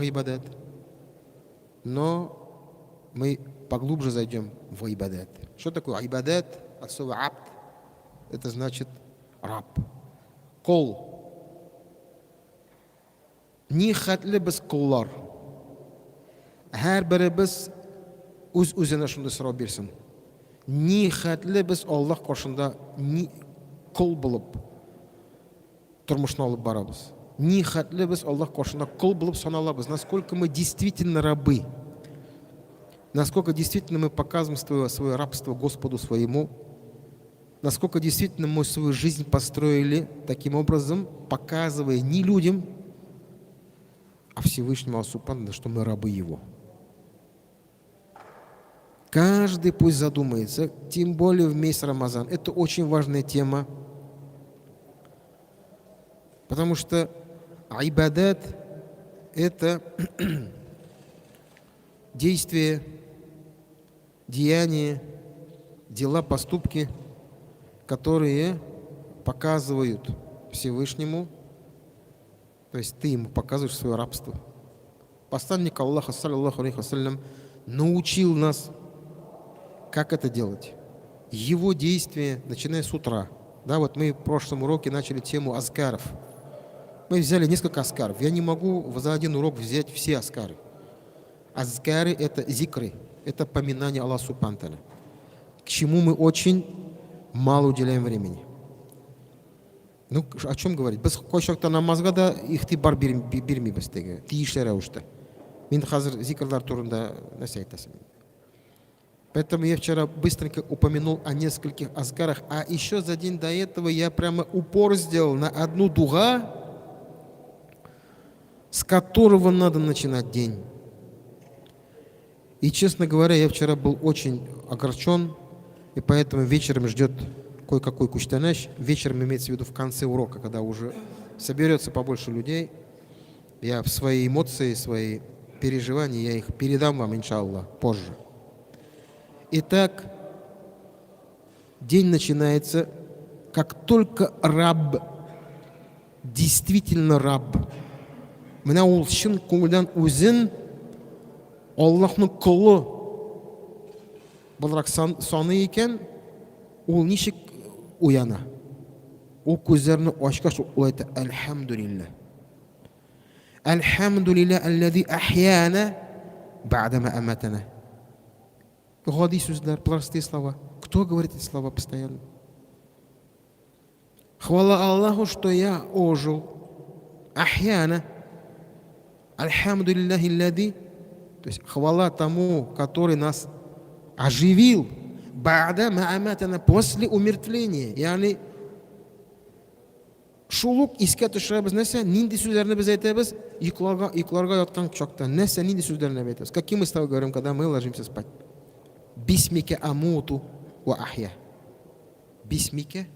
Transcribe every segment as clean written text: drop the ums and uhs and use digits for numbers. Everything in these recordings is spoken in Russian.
ибадат, но мы поглубже зайдем в ибадат. Что такое ибадат? От слова абд. Это значит раб. Кол. Ни хәтле без куллар. Һәрберебез үз-үзенә шундый сорау бирсен. Ни хәтле без Аллаһ каршында ни кул булып тормышны алып барабыз. Ни хәтле без Аллаһ каршында кул булып саналабыз. Насколько мы действительно рабы. Насколько действительно мы показываем свое рабство Господу своему. Насколько действительно мы свою жизнь построили таким образом, показывая не людям, а Всевышнему Аллаху Субхану, что мы рабы Его. Каждый пусть задумается, тем более в месяц Рамазан. Это очень важная тема, потому что айбадат – это действия, деяния, дела, поступки, которые показывают Всевышнему, то есть ты ему показываешь свое рабство. Посланник Аллаха, саллаллаху алейхи вассалям, научил нас, как это делать. Его действия, начиная с утра. Да, вот мы в прошлом уроке начали тему аскаров. Мы взяли несколько аскаров. Я не могу за один урок взять все аскары. Аскары – это зикры, это поминание Аллаха Субхану ва Тааля, к чему мы очень мало уделяем времени. Ну, о чем говорить? Біз қойшақта намазға да ихтибар бермейміз теге, тиішлі рәуішті. Мен қазір зикрлар турында нәрсе айтасың. Поэтому я вчера быстренько упомянул о нескольких азкарах, а еще за день до этого я прямо упор сделал на одну дуга, с которого надо начинать день. И, честно говоря, я вчера был очень огорчен, и поэтому вечером ждет кое-какой куштаныш. Вечером имеется в виду в конце урока, когда уже соберется побольше людей. Я свои эмоции, свои переживания, я их передам вам, иншаллах, позже. Итак, день начинается, как только раб, действительно раб, мына ул шын көңілден өзін Аллахның құлы боларак саны екен, ул ничек уяна? Ул көздерін ашкаш ул айтты: Альхамдулилля. Альхамдулилля аллази ахьяна ба'дама аматана. Гади сүзләр, простые слова. Кто говорит эти слова постоянно? Хвала Аллаху, что я ожил. Ахьяна. Альхамдулиллахи аллази. То есть хвала тому, который нас оживил. Ба'дама аматана, после умертвления. Яни шулук искә төшерәбез нәрсә? Нинди сүзләрне без әйтәбез? Йокларга яткан чакта нәрсә, нинди сүзләрне әйтәбез? Какие мы слова говорим, когда мы ложимся спать? Бисмике амуту ва ахья. Бисмике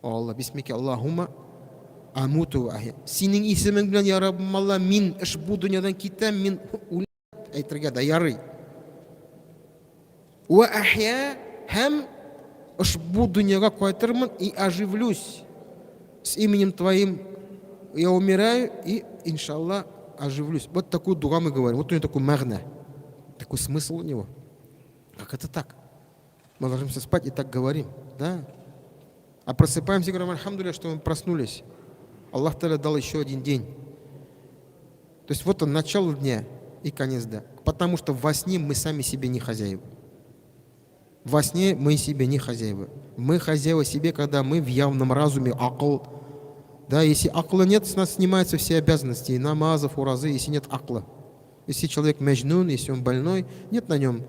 Аллах, бисмике Аллахума амуту ва ахья. Синең исемең белән, я Раббым Алла, мин ушбу дөньядан китәм, мин әйтергә дә ярый. Ва ахья, һәм ушбу дөньяга кайтырмын и оживлюсь. С именем Твоим я умираю и, иншаллах, оживлюсь. Вот такую дугу мы говорим. Вот у него такой магна, такой смысл у него. Как это так? Мы ложимся спать и так говорим, да? А просыпаемся и говорим: альхамдулилля, что мы проснулись. Аллах Та'аля дал еще один день. То есть вот он, начало дня и конец дня. Потому что во сне мы сами себе не хозяева. Во сне мы себе не хозяева. Мы хозяева себе, когда мы в явном разуме, акл. Да, если акла нет, с нас снимаются все обязанности, и намазов, уразы, если нет акла. Если человек мәжнун, если он больной, нет на нем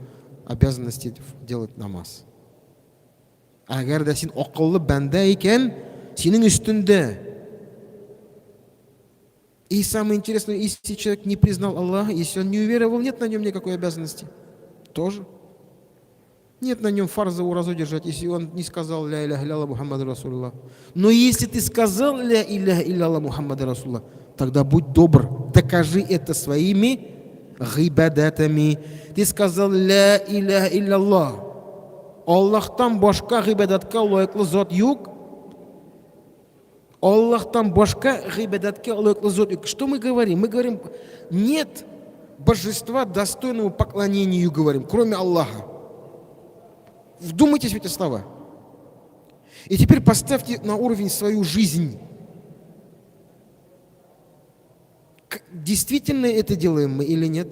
обязанности делать намаз. Агар да син акыллы банда икән, синең өстендә. И самое интересное, если человек не признал Аллаха, если он не уверовал, нет на нем никакой обязанности. Тоже. Нет на нем фарза уразу держать, если он не сказал ля иляха илля Мухаммад Расулуллах. Но если ты сказал ля иляха илля Мухаммад Расулуллах, тогда будь добр, докажи это своими гибадатами. Ты сказал ля иляха илля Аллахтан башка гибадатка лайыклы зат юк. Аллахтан башка гибадатке лайыклы зот юк. Что мы говорим? Мы говорим, нет божества, достойного поклонению, говорим, кроме Аллаха. Вдумайтесь в эти слова. И теперь поставьте на уровень свою жизнь. Действительно это делаем мы или нет?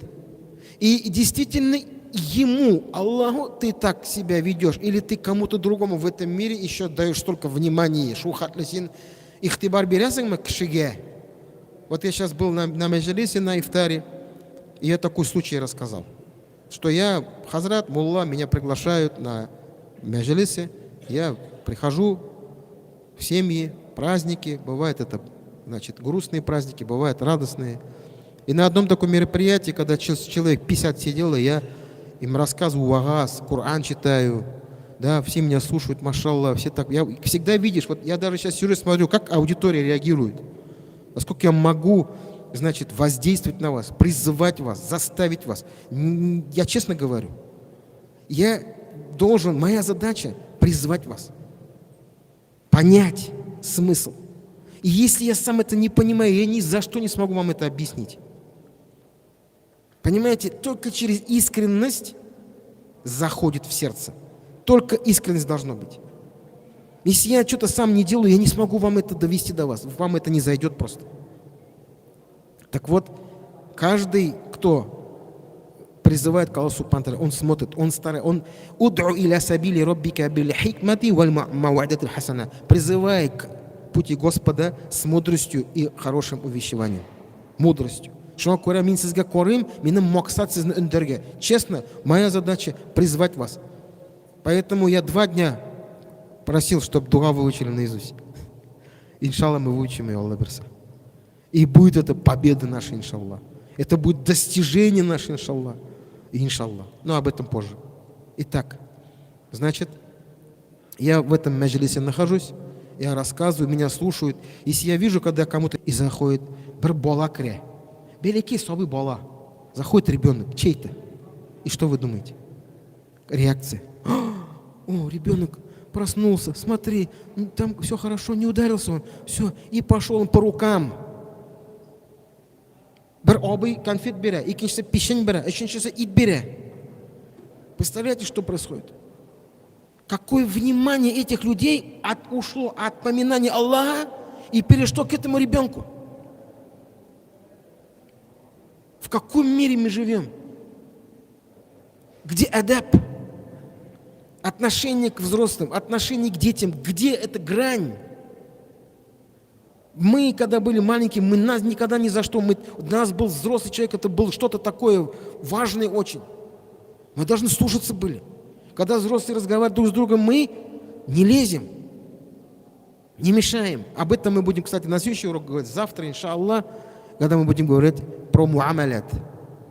И действительно ему, Аллаху, ты так себя ведешь, или ты кому-то другому в этом мире еще даешь столько внимания. Шухатлисин ихтибар берясыңмы кишиге? Вот я сейчас был на маджлисе, на ифтаре, и я такой случай рассказал, что я, хазрат, мулла, меня приглашают на маджлисе, я прихожу в семьи, праздники, бывает это, значит, грустные праздники, бывают радостные. И на одном таком мероприятии, когда человек 50 сидел, я им рассказываю вагаз, Коран читаю, да, все меня слушают, машаллах, все так. Я всегда видишь, вот я даже сейчас сижу и смотрю, как аудитория реагирует, насколько я могу, значит, воздействовать на вас, призывать вас, заставить вас. Я честно говорю, я должен, моя задача призвать вас, понять смысл. И если я сам это не понимаю, я ни за что не смогу вам это объяснить. Понимаете, только через искренность заходит в сердце. Только искренность должна быть. Если я что-то сам не делаю, я не смогу вам это довести до вас. Вам это не зайдет просто. Так вот, каждый, кто призывает к Аллаху Субхану ва Тааля, он смотрит, он старается, он «Уд'у иля сабили роббика бил хикмати валь мау'идати хасана», призывай к пути Господа с мудростью и хорошим увещеванием. Мудростью. Шуңа күрә мин сезгә карыйм, минем максат сезне өндәргә. Честно, моя задача призвать вас. Поэтому я 2 дня просил, чтобы дуа выучили наизусть. Иншаллах, мы выучим ее, Аллах берса. И будет это победа наша, иншаллах. Это будет достижение наше, иншаллах. Иншаллах. Но об этом позже. Итак, значит, я в этом маджлисе нахожусь, я рассказываю, меня слушают. Если я вижу, когда кому-то и заходит бір бала кірә, белекей слабый бала, заходит ребенок, чей-то. И что вы думаете? Реакция. О, ребенок проснулся, смотри, там все хорошо, не ударился он, все, и пошел он по рукам. Бір абый конфет бере, икенчесе печень бере, üçüncüsü ит бере. Представляете, что происходит? Какое внимание этих людей ушло от поминания Аллаха и перешло к этому ребенку? В каком мире мы живем? Где адаб? Отношение к взрослым, отношение к детям. Где эта грань? Мы, когда были маленькие, мы нас никогда ни за что, у нас был взрослый человек, это было что-то такое важное очень. Мы должны слушаться были. Когда взрослые разговаривают друг с другом, мы не лезем, не мешаем. Об этом мы будем, кстати, на следующий урок говорить завтра, иншаллах, когда мы будем говорить про муамалят,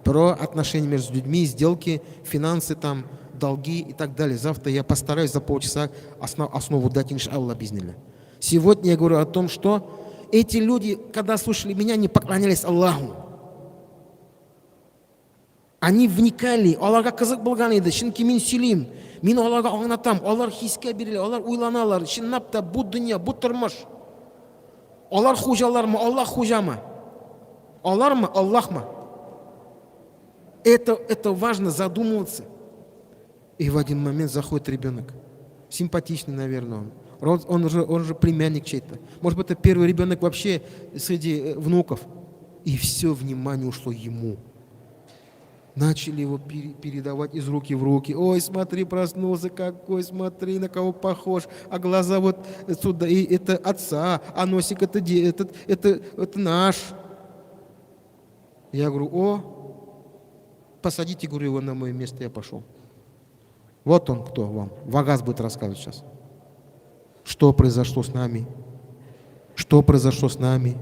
про отношения между людьми, сделки, финансы, там, долги и так далее. Завтра я постараюсь за полчаса основу дать, иншаллах, бизнилля. Сегодня я говорю о том, что эти люди, когда слушали меня, не поклонялись Аллаху. Они вникали, Аллахқа қызық болған еді, шынки мен сөйлеймін, мен Аллахқа аңнатам, олар хиске берілі, олар ойланалар, шыннап та бұл дүния, бұл тұрмыш. Олар хужалар ма, Аллах хужа ма? Аллар ма, Аллах ма? Это важно задумываться. И в один момент заходит ребенок, симпатичный, наверное, он же племянник чей-то. Может быть, это первый ребенок вообще среди внуков. И все внимание ушло ему. Начали его передавать из руки в руки. Ой, смотри, проснулся какой, смотри, на кого похож. А глаза вот сюда, и это отца, а носик это наш. Я говорю, посадите, говорю, его на мое место, я пошел. Вот он кто вам. Вагаз будет рассказывать сейчас. Что произошло с нами? Что произошло с нами?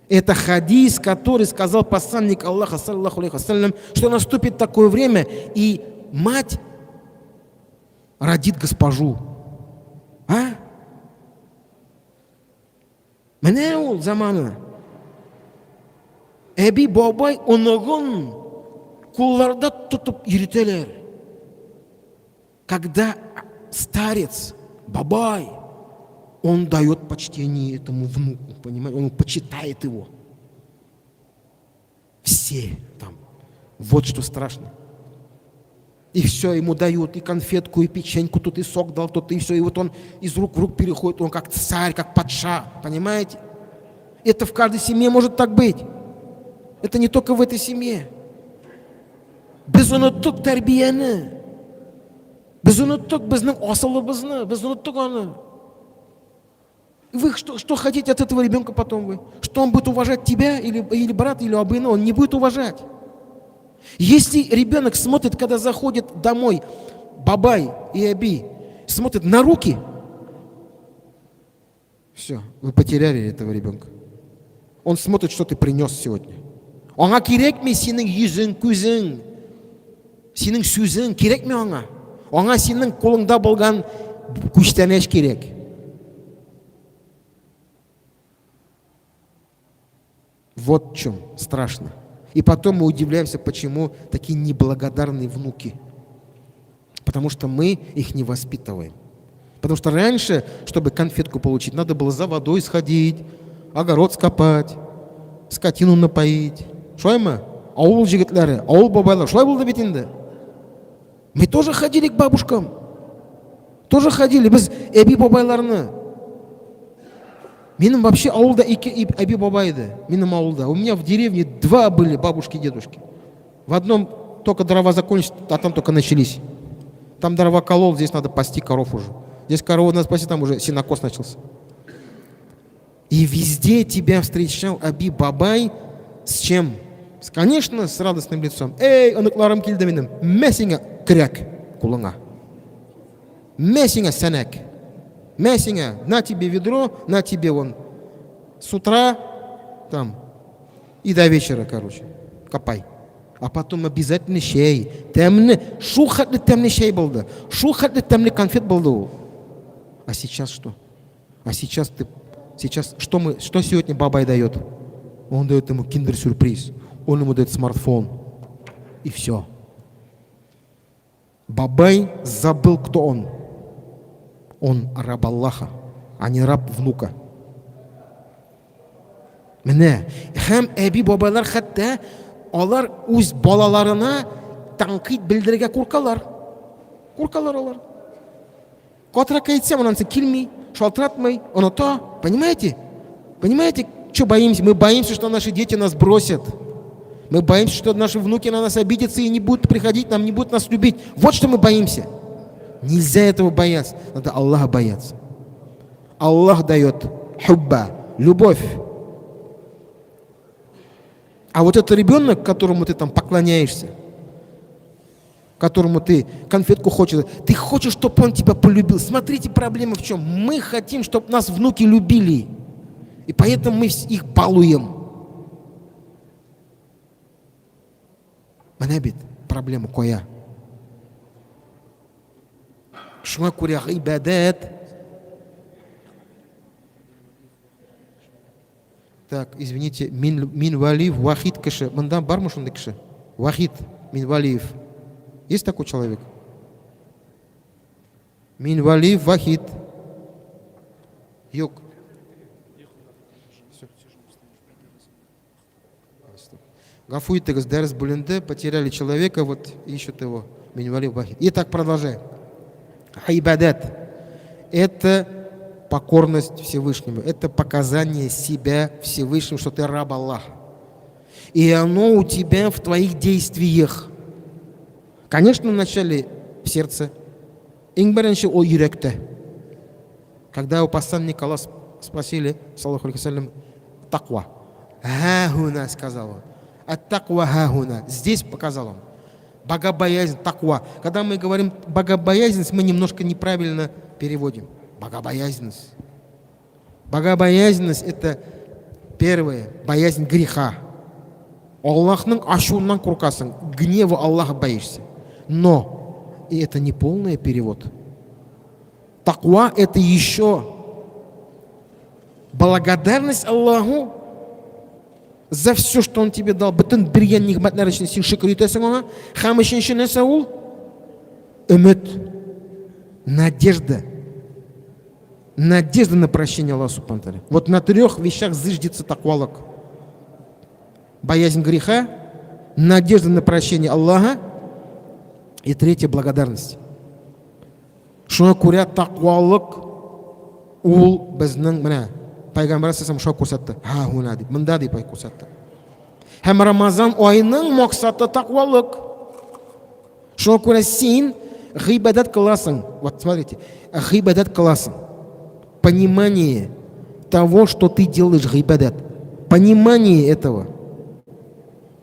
Это хадис, который сказал посланник Аллаха, саллаллаху алейхи вассалям, что наступит такое время, и мать родит госпожу. А? Мене ол заманы. Әби бабай онығын қолларда тұтып үйретелер. Когда старец, бабай, он дает почтение этому внуку, понимаете? Он почитает его. Все там. Вот что страшно. И все ему дают, и конфетку, и печеньку, тут и сок дал, тут и все. И вот он из рук в рук переходит, он как царь, как патша, понимаете? Это в каждой семье может так быть. Это не только в этой семье. Biz unuttuk tarbiyani. Biz unuttuk bizning osilimizni. Biz unuttuk onu. Вы что хотите от этого ребенка потом вы? Что он будет уважать тебя или брата, или абына? Он не будет уважать. Если ребенок смотрит, когда заходит домой бабай и аби, смотрит на руки, все, вы потеряли этого ребенка. Он смотрит, что ты принес сегодня. Аңа керекме сенің yüzің, көзің, сенің сөзің керекме аңа? Аңа сенің қолыңда болған күштәнеш керек. Вот в чем страшно. И потом мы удивляемся, почему такие неблагодарные внуки. Потому что мы их не воспитываем. Потому что раньше, чтобы конфетку получить, надо было за водой сходить, огород скопать, скотину напоить. Шой мы? Ауыл жігітлері, ауыл бабайлар, шой болды бит инде. Мы тоже ходили к бабушкам. Тоже ходили. Біз әби бабайларны. Менің вообще ауылда екі әби бабайды. Менің ауылда. У меня в деревне 2 были бабушки и дедушки. В одном только дрова закончились, а там только начались. Там дрова колол, здесь надо пасти коров уже. Здесь корову надо спасти, там уже сенокос начался. И везде тебя встречал Аби Бабай с чем? Конечно, с радостным лицом. Эй, оныкларым келді менің. Мәсіңе кряк кулыңа. Мәсіңе сәнәк. Мясиня, на тебе ведро, на тебе вон с утра там и до вечера, короче, копай. А потом обязательно чай. Темный, шухатный темный чай был, да. Шухатный темный конфет был, да. А сейчас что? А сейчас что сегодня бабай дает? Он дает ему киндер-сюрприз. Он ему дает смартфон. И все. Бабай забыл, кто он. Он раб Аллаха, а не раб внука. Міне, һәм әби бабайлар хәтта алар үз балаларына таңқид білдірге қорқалар. Қорқалар алар. Қатырақ айтсам, онансы келмей, шалтыратмай, ұната. Понимаете? Понимаете, что боимся? Мы боимся, что наши дети нас бросят. Мы боимся, что наши внуки на нас обидятся и не будут приходить, нам не будут нас любить. Вот что мы боимся. Нельзя этого бояться. Надо Аллаха бояться. Аллах дает хубба, любовь. А вот этот ребенок, которому ты там поклоняешься, которому ты конфетку хочешь, ты хочешь, чтобы он тебя полюбил. Смотрите, проблема в чем. Мы хотим, чтобы нас внуки любили. И поэтому мы их балуем. Манабит, проблема коя. Шуңа күрә гыйбадат. Так, извините, Мин Валиев Вахид кеше. Мында бармы шундай кеше? Вахид Мин Валиев. Есть такой человек? Мин Валиев Вахид. Yok. Гафу итегез, дәрес бүленде, потеряли человека, вот ищут его. Мин Валиев Вахид. Итак, продолжаем. Хайбадат – это покорность Всевышнему, это показание себя Всевышнему, что ты раб Аллаха. И оно у тебя в твоих действиях. Конечно, вначале в сердце. Ингбаренши о юректе. Когда у посланника Аллаха спросили, саллаху алейхи салям, таква. Ха-хуна, сказал он. Ат-таква ха-хуна. Здесь показал он. Богобоязнь, таква. Когда мы говорим богобоязненность, мы немножко неправильно переводим. Богобоязненность. Богобоязненность – это первое, боязнь греха. Аллахның ашуынан қорқасың, гнева Аллаха боишься. Но и это не полный перевод. Таква – это еще благодарность Аллаху за все, что Он тебе дал. Бүтін берген нигмәтләр өчен син шөкер итәсең аңа. Һәм өченче нәрсә ул? Өмет, надежда. надежда на прощение Аллаха Субхану ва Тааля. Вот на 3 вещах зиждется таквалык. Боязнь греха, надежда на прощение Аллаха и 3 благодарность. Шуңа күрә тақуалык ул безнең менә Пайгамбар саллаллаху алейхи күрсәтте. Ха хуна дип, монда дип күрсәтте. Һәм Рамазан айының максаты тақуалык. Шуңа күрә син гыйбадат кыласың. Вот смотрите, гыйбадат кыласың. Понимание того, что ты делаешь гыйбадат. Понимание этого.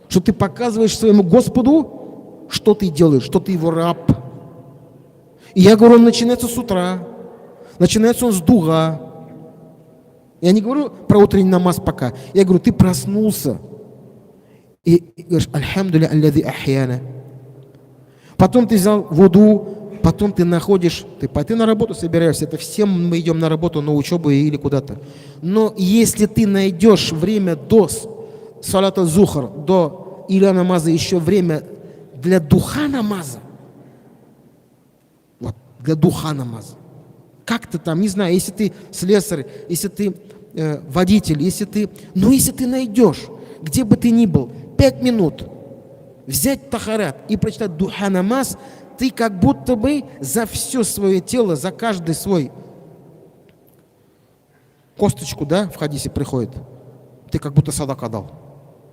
Что ты показываешь своему Господу, что ты делаешь, что ты его раб. И я говорю, он начинается с утра. Начинается он с дуга. Я не говорю про утренний намаз пока. Я говорю, ты проснулся. И говоришь, альхамдулилля аллади ахьяна. Потом ты взял вуду, потом ты находишь, ты на работу собираешься. Это всем мы идем на работу, на учебу или куда-то. Но если ты найдешь время до салата зухр, до иля намаза, еще время для духа намаза, вот, для духа намаза. Как ты там, не знаю, если ты слесарь, если ты водитель, если ты найдешь, где бы ты ни был, 5 минут, взять тахарат и прочитать духа намаз, ты как будто бы за все свое тело, за каждый свой косточку, да, в хадисе приходит, ты как будто садака дал.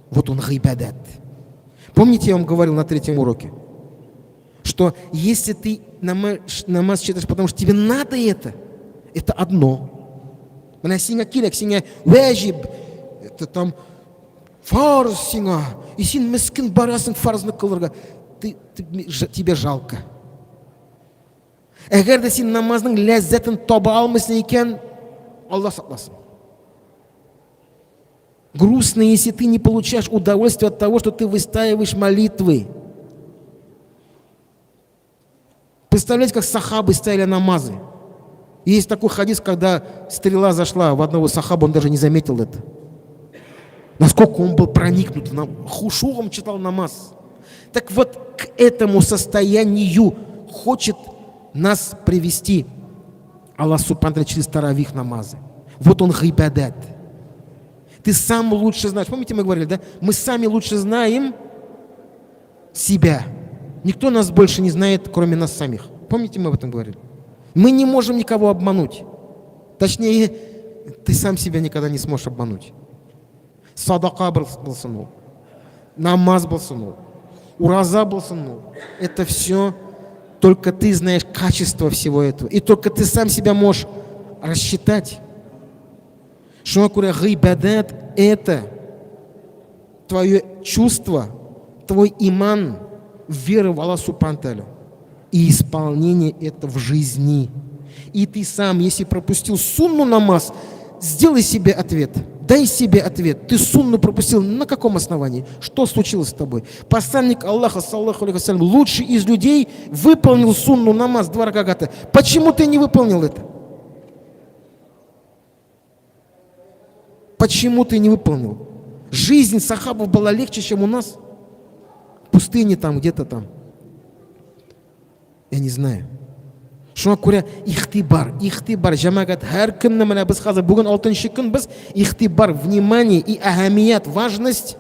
Вот он гайбадат. Помните, я вам говорил на 3-м уроке, что если ты намаз читаешь, потому что тебе надо это одно. Это там фарз сиңа, и син мискин барасың фарзны кылырга, тебе жалко. Эгер де син намазның ләззәтен таба алмыйсың икән, Аллах сакласын. Грустно, если ты не получаешь удовольствие от того, что ты выстаиваешь молитвы. Представляете, как сахабы ставили намазы. Есть такой хадис, когда стрела зашла в одного сахаба, он даже не заметил это. Насколько он был проникнут, хушугом читал намаз. Так вот, к этому состоянию хочет нас привести Аллах Субхану ва Тааля через таравих намазы. Вот он гайбадат. Ты сам лучше знаешь. Помните, мы говорили, да? Мы сами лучше знаем себя. Никто нас больше не знает, кроме нас самих. Помните, мы об этом говорили? Мы не можем никого обмануть. Точнее, ты сам себя никогда не сможешь обмануть. Садака болсын ол, намаз болсын ол, ураза болсын ол. Это все только ты знаешь качество всего этого. И только ты сам себя можешь рассчитать. Шуңа күрә гыйбадат – это твое чувство, твой иман, вера в Аллаха Субхану ва Тааля и исполнение это в жизни. И ты сам, если пропустил сунну намаз, сделай себе ответ, дай себе ответ. Ты сунну пропустил на каком основании? Что случилось с тобой? Посланник Аллаха, саллаллаху алейхи ва саллям, лучший из людей, выполнил сунну намаз 2 раката. Почему ты не выполнил это? Почему ты не выполнил? Жизнь сахабов была легче, чем у нас. В пустыне там, где-то там. Я не знаю. Шуңа күрә ихтибар, җәмәгать, һәр көнне менә без хәзер бүген 6-нчы көн без ихтибар, внимание и ахамият, важность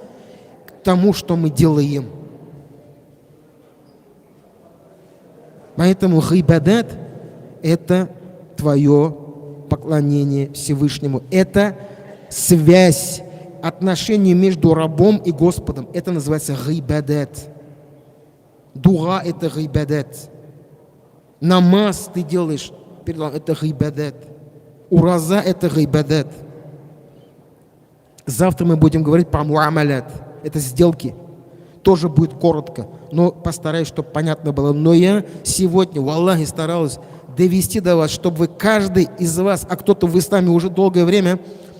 к тому, что мы делаем. Поэтому гайбадат – это твое поклонение Всевышнему. Это связь, отношение между рабом и Господом. Это называется гайбадат. Дуга – это гайбадат. Намаз ты делаешь перед Аллахом, это гайбадат. Ураза – это гайбадат. Завтра мы будем говорить про муамалят. Это сделки. Тоже будет коротко, но постараюсь, чтобы понятно было. Но я сегодня, в Аллахе, старался довести до вас, чтобы вы, каждый из вас, а кто-то в исламе уже долгое время,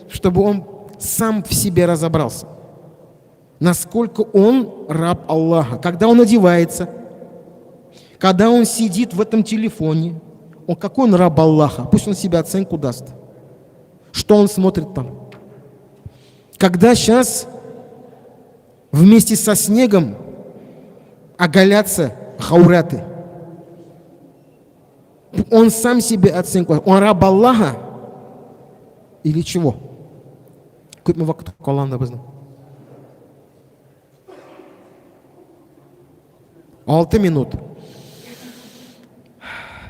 чтобы он сам в себе разобрался. Насколько он раб Аллаха. Когда он одевается, когда он сидит в этом телефоне, какой он раб Аллаха, пусть он себе оценку даст. Что он смотрит там? Когда сейчас вместе со снегом оголятся хаураты, он сам себе оценку, он раб Аллаха Или чего? Көп вакыт калганда безнең. 6 минут.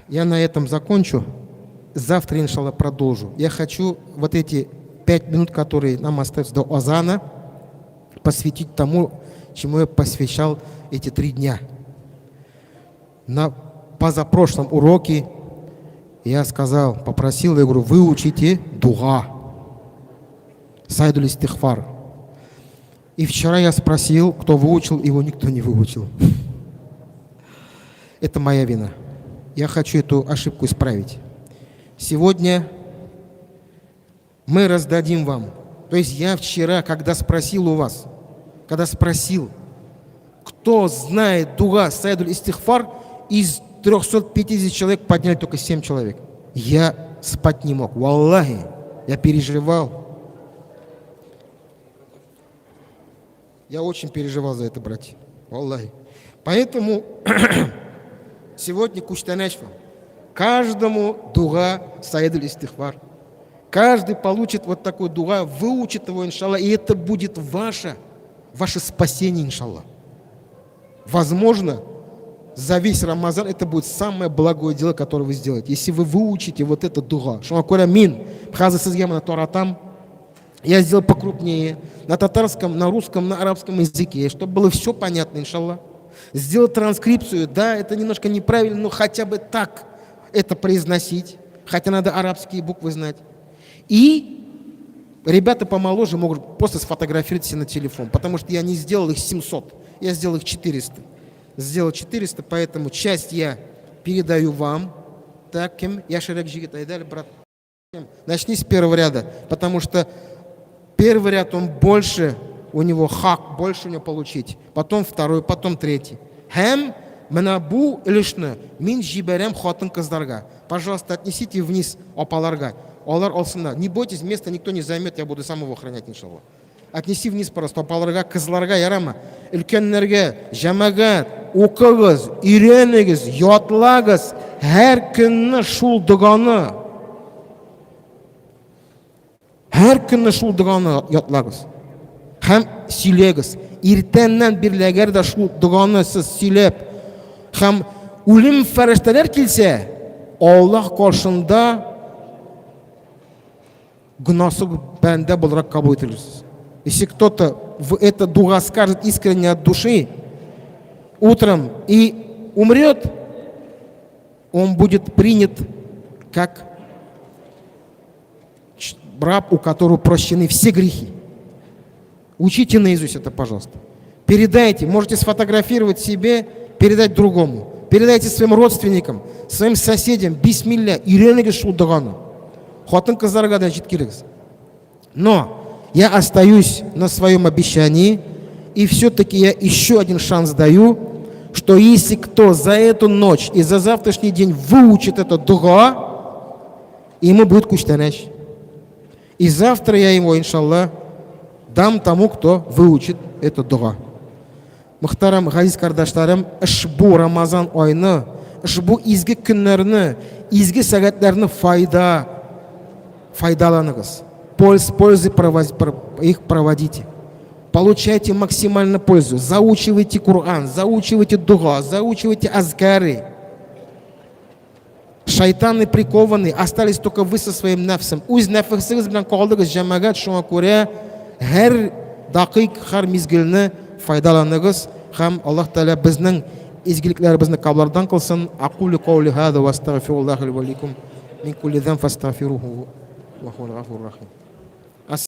Я на этом закончу. Завтра, иншаллах, продолжу. Я хочу вот эти 5 минут, которые нам остаются до азана, посвятить тому, чему я посвящал эти 3 дня. На позапрошлом уроке я сказал, попросил, я говорю, выучите дуга. Сайдуль истихфар. И вчера я спросил, кто выучил, его никто не выучил. Это моя вина. Я хочу эту ошибку исправить. Сегодня мы раздадим вам. То есть я вчера, когда спросил у вас, кто знает дуга Сайдуль истихфар, из 350 человек подняли только 7 человек. Я спать не мог. Валлахи, я переживал. Я очень переживал за это, братья. Валлахи. Поэтому сегодня куштанечва. Каждому дуга Сайдуль истихфар. Каждый получит вот такой дуга, выучит его, иншаллах, и это будет ваше спасение, иншаллах. Возможно, за весь Рамазан это будет самое благое дело, которое вы сделаете. Если вы выучите вот это дуга. Я сделал покрупнее, на татарском, на русском, на арабском языке, чтобы было все понятно, иншаллах. Сделать транскрипцию, да, это немножко неправильно, но хотя бы так это произносить, хотя надо арабские буквы знать. И ребята помоложе могут просто сфотографировать себе на телефон, потому что я не сделал их 700, я сделал их 400. Сделал 400, поэтому часть я передаю вам. Так, кем? Я шерек жигит айдали, брат. Начни с первого ряда, потому что первый ряд, он больше, у него хак, больше у него получить. Потом второй, потом третий. Хэм, манабу лишны, мин жиберем хотын кыздарга. Пожалуйста, отнесите вниз опаларга. Олар олсына. Не бойтесь, место никто не займет, я буду сам его охранять, иншаллах. Отнеси вниз просто опаларга, кызларга ярама. Үлкеннерге, жамагат, укыгыз, үйренегіз, ятлагыз, һәр көнне шул дуганы. Һәр көнне шул дуганы ятлагыз. Һәм сөйләгез. Иртәннән бирләгәр дә шул дуганы сез сөйләп. Һәм үлем фәрештәләр килсә, Аллаһ каршында гунасы бәндә буларак кабул ителерсез. Если кто-то в это дуга скажет искренне от души утром и умрет, он будет принят как раб, у которого прощены все грехи. Учите наизусть это, пожалуйста. Передайте, можете сфотографировать себе, передать другому. Передайте своим родственникам, своим соседям. Бисмилля, үйренегіз шул дуганы. Хатын кызларга да жеткилегіз. Но я остаюсь на своем обещании, и все-таки я еще один шанс даю, что если кто за эту ночь и за завтрашний день выучит это дуга, ему будет куштанач. И завтра я его, иншаллах, дам тому, кто выучит это дуга. Мөхтәрәм газиз кардашларым, ушбу Рамазан айны, ушбу изге көннәрне, изге сәгатьләрне файдаланыгыз. Пользы их проводите. Получайте максимально пользу. Заучивайте Коран, заучивайте дуга, заучивайте азкары. Шайтаны прикованы, остались только вы со своим нафсом. Үз нәфсегез белән калдыгыз җәмәгать, шуңа күрә һәр дакыйк, һәр мизгелне файдаланыгыз. Һәм Аллаһ Тәгалә безнең изгелекләребезне кабулдан кылсын. Aqulu qawli hada wa astaghfirullah li wa lakum min kulli dhanbin fastaghfiruhu wa huwal ghafurur rahim.